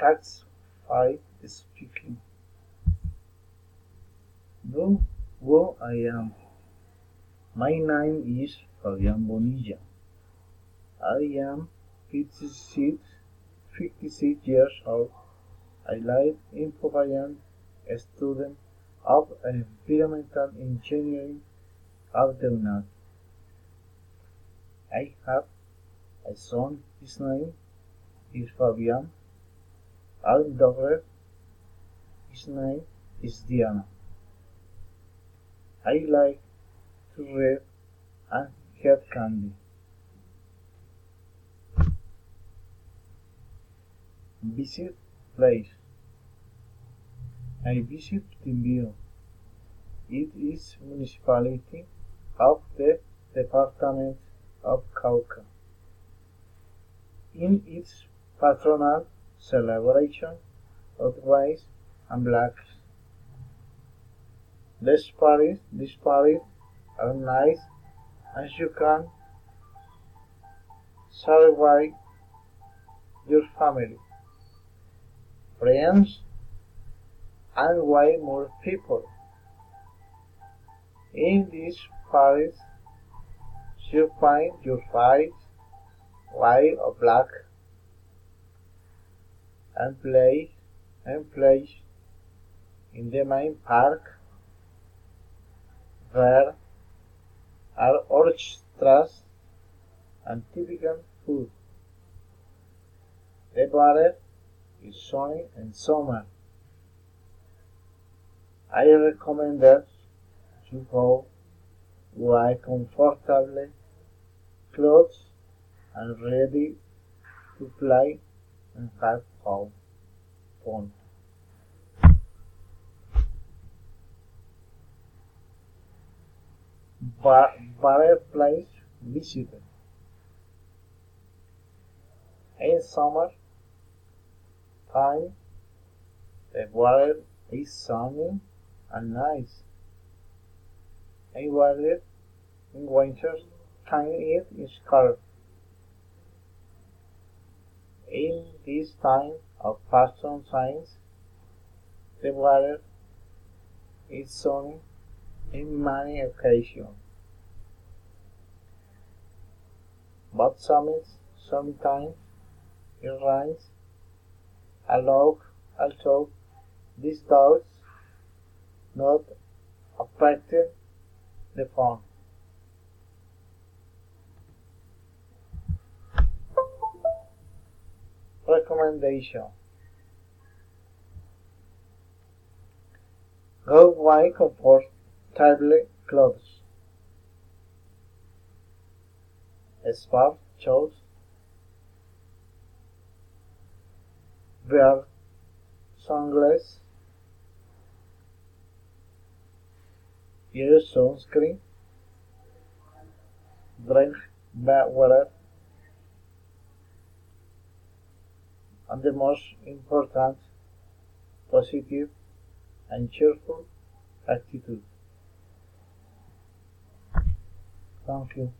Tax 5 speaking. Know who I am. My name is Fabian Bonilla. I am 56 years old. I live in Popayán, a student of environmental engineering at the UNAD. I have a son, his name is Fabian, and a daughter, his name is Diana. I like to read and eat candy. Visit place. I visit Timbiro. It is municipality of the department of Cauca. In its patronal celebration of whites and blacks. These parties are nice and you can celebrate your family, friends, and way more people. In these parties, you find your face, white or black, and play in the main park. There are orchestras and typical food. The weather is sunny in summer. I recommend that you go wear comfortable clothes and ready to play and have fun. Better place visited. In summer time, the weather is sunny and nice. In winter time it is cold. In this time of fashion science, the weather is sunny in many occasions, but sometimes it rains. Although this does not affect the fun. Recommendation: go buy comfortable clothes, smart shoes, wear sunglasses, use sunscreen, drink bad water, and the most important, positive and cheerful attitude. Thank you.